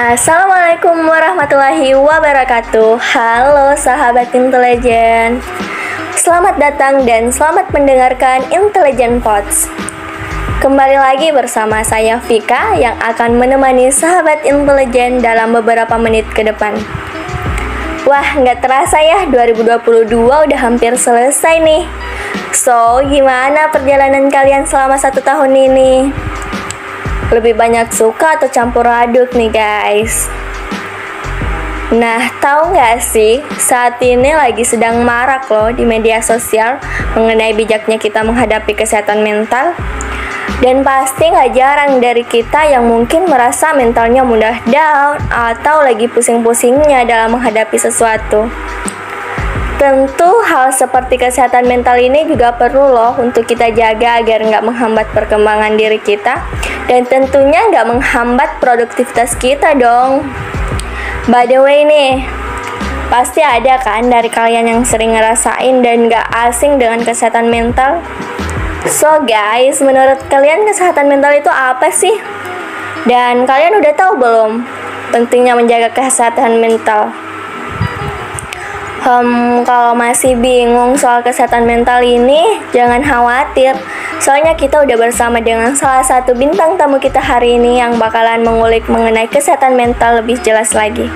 Assalamualaikum warahmatullahi wabarakatuh. Halo sahabat intelijen. Selamat datang dan selamat mendengarkan Intelligent Pods. Kembali lagi bersama saya Vika yang akan menemani sahabat intelijen dalam beberapa menit ke depan. Wah, nggak terasa ya 2022 udah hampir selesai nih. So, gimana perjalanan kalian selama 1 tahun ini? Lebih banyak suka atau campur aduk nih guys? Nah, tahu nggak sih, saat ini lagi sedang marak loh di media sosial mengenai bijaknya kita menghadapi kesehatan mental. Dan pasti nggak jarang dari kita yang mungkin merasa mentalnya mudah down atau lagi pusing-pusingnya dalam menghadapi sesuatu. Tentu hal seperti kesehatan mental ini juga perlu loh untuk kita jaga agar nggak menghambat perkembangan diri kita dan tentunya nggak menghambat produktivitas kita dong. By the way nih, pasti ada kan dari kalian yang sering ngerasain dan nggak asing dengan kesehatan mental? So guys, menurut kalian kesehatan mental itu apa sih? Dan kalian udah tahu belum pentingnya menjaga kesehatan mental? Kalau masih bingung soal kesehatan mental ini, jangan khawatir. Soalnya kita udah bersama dengan salah satu bintang tamu kita hari ini yang bakalan mengulik mengenai kesehatan mental lebih jelas lagi.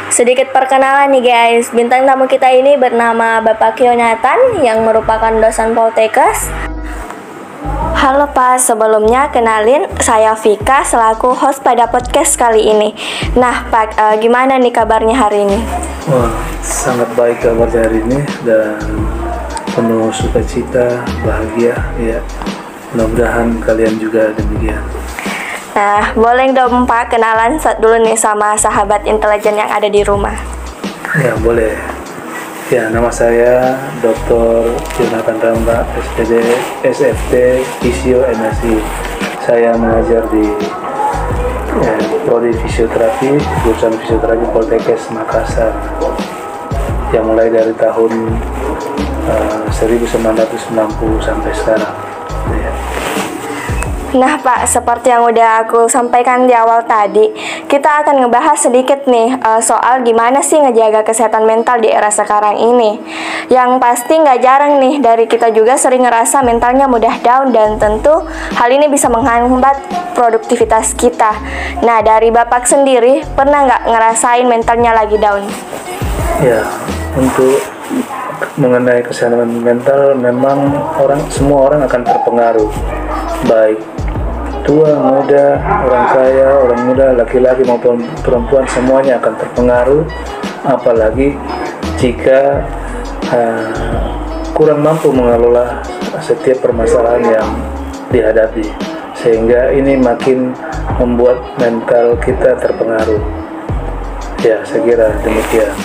Sedikit perkenalan nih guys, bintang tamu kita ini bernama Bapak Kyonatan yang merupakan dosen Poltekkes. Halo Pak, sebelumnya kenalin saya Vika selaku host pada podcast kali ini. Nah Pak, gimana nih kabarnya hari ini? Wah, sangat baik kabarnya hari ini dan penuh sukacita, bahagia ya. Mudah-mudahan kalian juga demikian. Nah, boleh dong Pak kenalan dulu nih sama sahabat intelijen yang ada di rumah. Ya, boleh. Ya, nama saya Dr. Jonathan Ramba, SPD, SFT, Fisio, MSI. Saya mengajar di Prodi Fisioterapi, jurusan Fisioterapi Poltekkes Makassar. Yang mulai dari tahun 1990 sampai sekarang. Ya. Nah Pak, seperti yang udah aku sampaikan di awal tadi, kita akan ngebahas sedikit nih soal gimana sih ngejaga kesehatan mental di era sekarang ini. Yang pasti nggak jarang nih dari kita juga sering ngerasa mentalnya mudah down dan tentu hal ini bisa menghambat produktivitas kita. Nah dari Bapak sendiri, pernah nggak ngerasain mentalnya lagi down? Ya, untuk mengenai kesehatan mental memang semua orang akan terpengaruh, baik tua, muda, orang kaya, orang muda, laki-laki maupun perempuan, semuanya akan terpengaruh, apalagi jika kurang mampu mengelola setiap permasalahan yang dihadapi, sehingga ini makin membuat mental kita terpengaruh. Ya, saya kira demikian.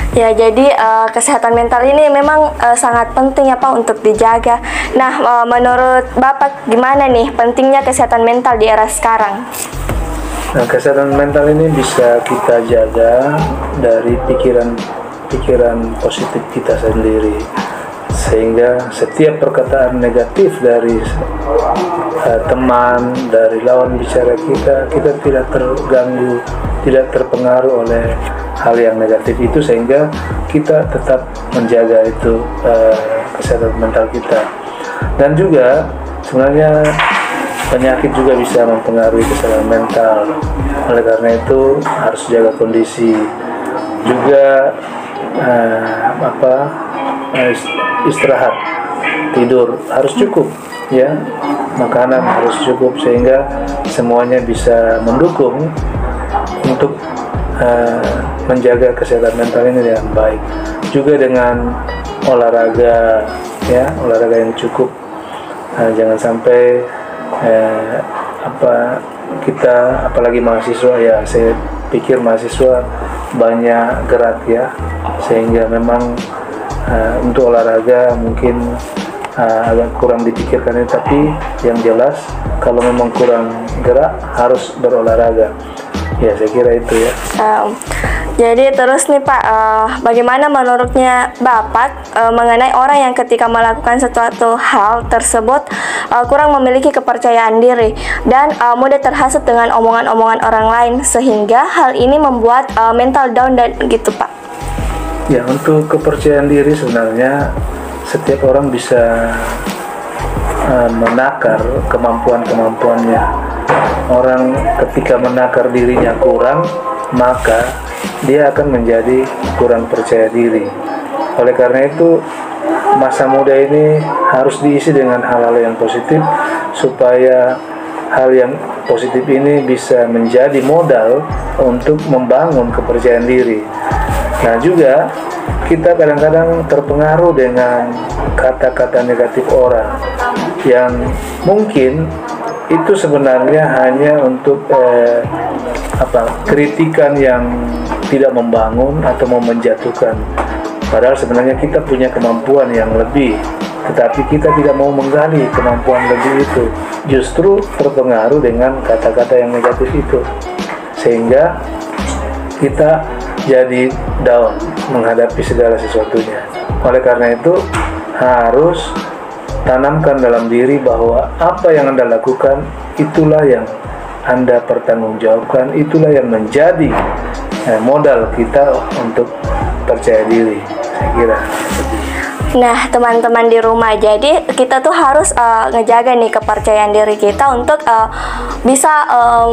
Ya, jadi kesehatan mental ini memang sangat penting ya Pak untuk dijaga. Nah, menurut Bapak gimana nih pentingnya kesehatan mental di era sekarang? Nah, kesehatan mental ini bisa kita jaga dari pikiran positif kita sendiri, sehingga setiap perkataan negatif dari teman, dari lawan bicara kita tidak terganggu, tidak terpengaruh oleh hal yang negatif itu, sehingga kita tetap menjaga itu kesehatan mental kita. Dan juga sebenarnya penyakit juga bisa mempengaruhi kesehatan mental. Oleh karena itu harus jaga kondisi juga, istirahat, tidur harus cukup ya, makanan harus cukup, sehingga semuanya bisa mendukung untuk menjaga kesehatan mental ini dengan baik. Juga dengan olahraga ya, olahraga yang cukup. Jangan sampai kita apalagi mahasiswa ya, saya pikir mahasiswa banyak gerak ya, sehingga memang untuk olahraga mungkin agak kurang dipikirkan, tapi yang jelas kalau memang kurang gerak harus berolahraga. Ya, saya kira itu ya. Jadi terus nih Pak, bagaimana menurutnya Bapak mengenai orang yang ketika melakukan sesuatu hal tersebut kurang memiliki kepercayaan diri dan mudah terhasut dengan omongan-omongan orang lain sehingga hal ini membuat mental down dan gitu Pak? Ya, untuk kepercayaan diri sebenarnya setiap orang bisa menakar kemampuan-kemampuannya. Orang ketika menakar dirinya kurang, maka dia akan menjadi kurang percaya diri. Oleh karena itu, masa muda ini harus diisi dengan hal-hal yang positif supaya hal yang positif ini bisa menjadi modal untuk membangun kepercayaan diri. Nah, juga kita kadang-kadang terpengaruh dengan kata-kata negatif orang yang mungkin itu sebenarnya hanya untuk kritikan yang tidak membangun atau mau menjatuhkan. Padahal sebenarnya kita punya kemampuan yang lebih, tetapi kita tidak mau menggali kemampuan lebih itu. Justru terpengaruh dengan kata-kata yang negatif itu, sehingga kita jadi down menghadapi segala sesuatunya. Oleh karena itu, harus tanamkan dalam diri bahwa apa yang Anda lakukan itulah yang Anda pertanggungjawabkan, itulah yang menjadi modal kita untuk percaya diri, saya kira. Nah, teman-teman di rumah, jadi kita tuh harus ngejaga nih kepercayaan diri kita untuk bisa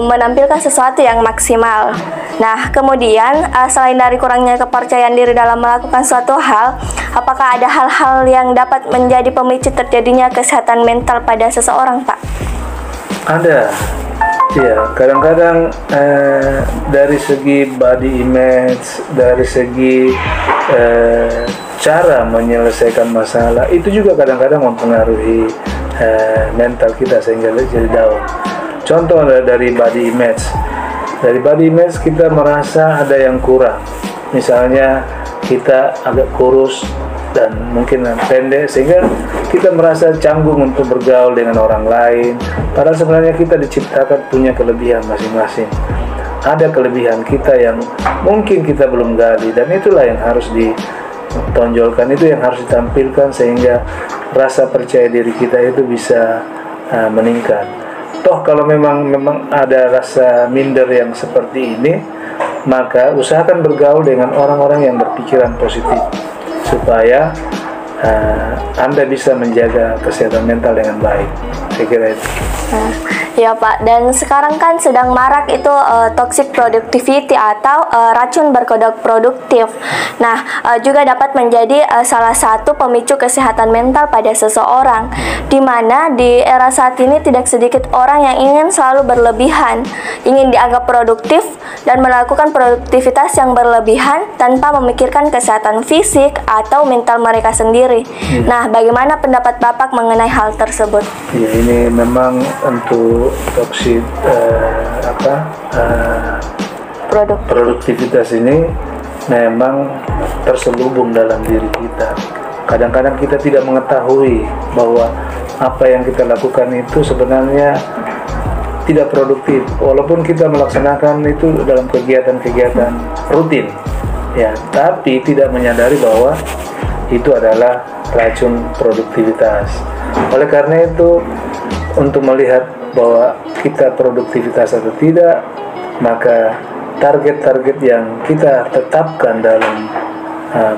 menampilkan sesuatu yang maksimal. Nah, kemudian selain dari kurangnya kepercayaan diri dalam melakukan suatu hal, apakah ada hal-hal yang dapat menjadi pemicu terjadinya kesehatan mental pada seseorang, Pak? Ada. Ya, kadang-kadang dari segi body image, dari segi cara menyelesaikan masalah, itu juga kadang-kadang mempengaruhi mental kita sehingga jadi down. Contoh dari body image. Dari body image kita merasa ada yang kurang. Misalnya kita agak kurus dan mungkin pendek sehingga kita merasa canggung untuk bergaul dengan orang lain. Padahal sebenarnya kita diciptakan punya kelebihan masing-masing. Ada kelebihan kita yang mungkin kita belum gali, dan itulah yang harus ditonjolkan, itu yang harus ditampilkan sehingga rasa percaya diri kita itu bisa meningkat. Toh kalau memang ada rasa minder yang seperti ini, maka usahakan bergaul dengan orang-orang yang berpikiran positif supaya Anda bisa menjaga kesehatan mental dengan baik. Saya kira itu. Ya Pak, dan sekarang kan sedang marak itu toxic productivity atau racun berkodok produktif. Nah, juga dapat menjadi salah satu pemicu kesehatan mental pada seseorang, di mana di era saat ini tidak sedikit orang yang ingin selalu berlebihan, ingin dianggap produktif dan melakukan produktivitas yang berlebihan tanpa memikirkan kesehatan fisik atau mental mereka sendiri. Nah, bagaimana pendapat Bapak mengenai hal tersebut? Ya, ini memang untuk toksik produktivitas ini memang terselubung dalam diri kita. Kadang-kadang kita tidak mengetahui bahwa apa yang kita lakukan itu sebenarnya tidak produktif, walaupun kita melaksanakan itu dalam kegiatan-kegiatan rutin, ya, tapi tidak menyadari bahwa itu adalah racun produktivitas. Oleh karena itu, untuk melihat bahwa kita produktivitas atau tidak, maka target-target yang kita tetapkan dalam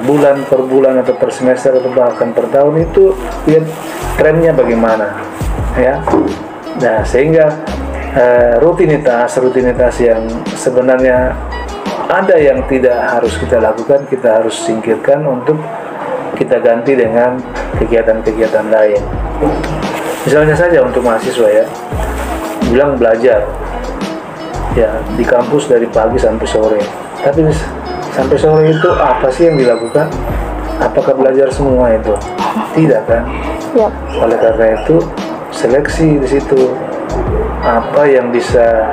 bulan per bulan atau per semester atau bahkan per tahun itu, lihat trennya bagaimana, ya. Nah, sehingga rutinitas yang sebenarnya ada yang tidak harus kita lakukan, kita harus singkirkan untuk kita ganti dengan kegiatan-kegiatan lain. Misalnya saja untuk mahasiswa, ya, bilang belajar, ya, di kampus dari pagi sampai sore. Tapi sampai sore itu apa sih yang dilakukan? Apakah belajar semua itu? Tidak, kan? Yep. Oleh karena itu, seleksi di situ. Apa yang bisa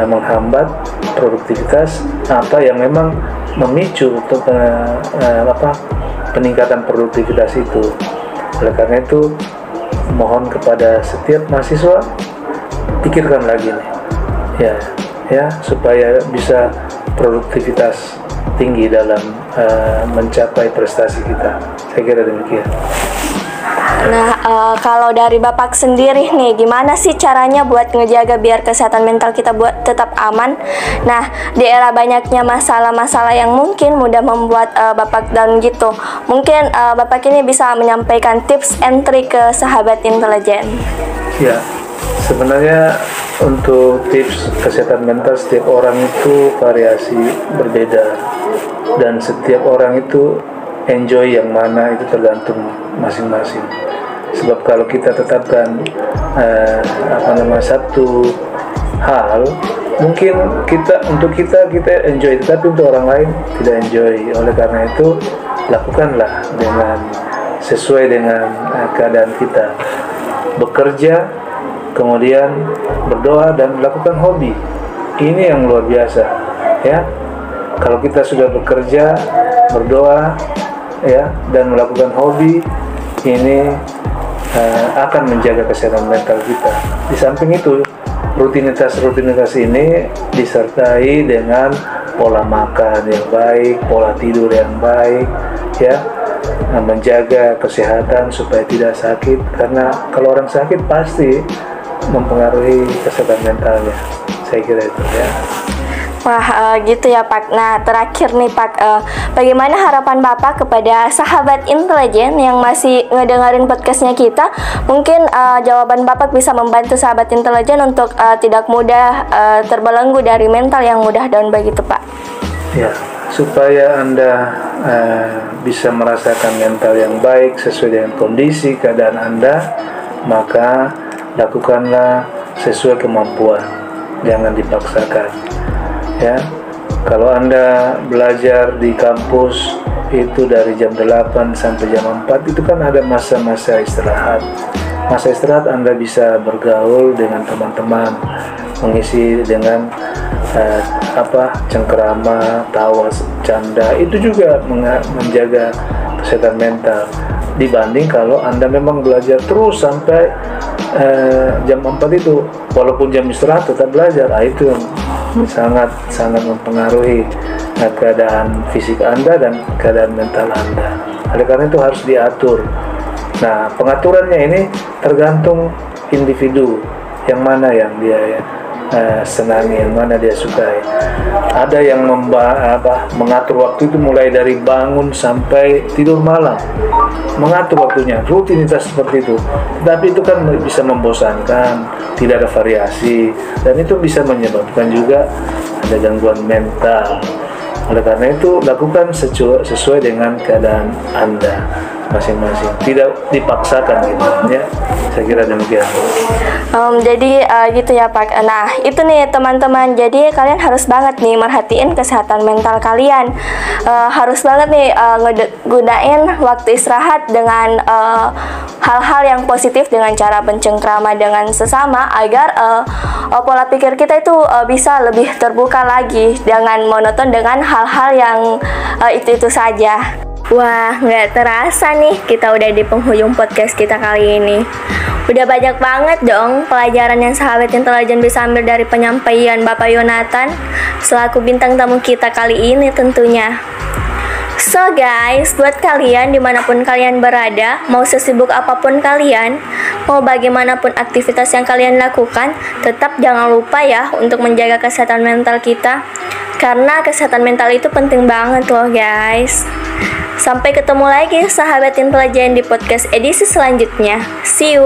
menghambat produktivitas, apa yang memang memicu untuk peningkatan produktivitas itu. Oleh karena itu, mohon kepada setiap mahasiswa, pikirkan lagi nih, ya, supaya bisa produktivitas tinggi dalam mencapai prestasi kita. Saya kira demikian. Nah, kalau dari Bapak sendiri nih, gimana sih caranya buat ngejaga biar kesehatan mental kita buat tetap aman? Nah, di era banyaknya masalah-masalah yang mungkin mudah membuat Bapak down gitu, mungkin Bapak ini bisa menyampaikan tips and trik ke sahabat intelijen. Ya, sebenarnya untuk tips kesehatan mental setiap orang itu variasi berbeda, dan setiap orang itu enjoy yang mana itu tergantung masing-masing. Sebab kalau kita tetapkan satu hal, mungkin kita enjoy, tetapi untuk orang lain tidak enjoy. Oleh karena itu, lakukanlah dengan sesuai dengan keadaan kita. Bekerja, kemudian berdoa dan melakukan hobi. Ini yang luar biasa, ya. Kalau kita sudah bekerja, berdoa, ya, dan melakukan hobi, ini akan menjaga kesehatan mental kita. Di samping itu, rutinitas ini disertai dengan pola makan yang baik, pola tidur yang baik, ya, menjaga kesehatan supaya tidak sakit, karena kalau orang sakit pasti mempengaruhi kesehatan mentalnya. Saya kira itu, ya. Wah, gitu ya Pak. Nah, terakhir nih Pak, bagaimana harapan Bapak kepada sahabat intelijen yang masih ngedengerin podcastnya kita? Mungkin jawaban Bapak bisa membantu sahabat intelijen untuk tidak mudah terbelenggu dari mental yang mudah down begitu Pak. Ya, supaya Anda bisa merasakan mental yang baik sesuai dengan kondisi keadaan Anda, maka lakukanlah sesuai kemampuan, jangan dipaksakan. Ya, kalau Anda belajar di kampus itu dari jam 8 sampai jam 4, itu kan ada masa-masa istirahat. Masa istirahat Anda bisa bergaul dengan teman-teman, mengisi dengan cengkerama, tawa, canda. Itu juga menjaga kesehatan mental. Dibanding kalau Anda memang belajar terus sampai jam 4 itu, walaupun jam istirahat tetap belajar, itu sangat mempengaruhi keadaan fisik Anda dan keadaan mental Anda. Oleh karena itu harus diatur. Nah, pengaturannya ini tergantung individu, yang mana yang dia senangi, yang mana dia sukai. Ada yang mengatur waktu itu mulai dari bangun sampai tidur malam, mengatur waktunya, rutinitas seperti itu. Tapi itu kan bisa membosankan, tidak ada variasi, dan itu bisa menyebabkan juga ada gangguan mental. Oleh karena itu, lakukan sesuai dengan keadaan Anda masing-masing, tidak dipaksakan gitu, ya. Saya kira demikian. Jadi gitu ya Pak. Nah, itu nih teman-teman, jadi kalian harus banget nih merhatiin kesehatan mental kalian. Harus banget nih gunain waktu istirahat dengan hal-hal yang positif, dengan cara bercengkrama dengan sesama, agar pola pikir kita itu bisa lebih terbuka lagi, jangan monoton dengan hal-hal yang itu-itu saja. Wah, nggak terasa nih kita udah di penghujung podcast kita kali ini. Udah banyak banget dong pelajaran yang sahabat intelijen bisa ambil dari penyampaian Bapak Yonatan selaku bintang tamu kita kali ini tentunya. So guys, buat kalian dimanapun kalian berada, mau sesibuk apapun kalian, mau bagaimanapun aktivitas yang kalian lakukan, tetap jangan lupa ya untuk menjaga kesehatan mental kita, karena kesehatan mental itu penting banget loh guys. Sampai ketemu lagi sahabat intelijen di podcast edisi selanjutnya. See you.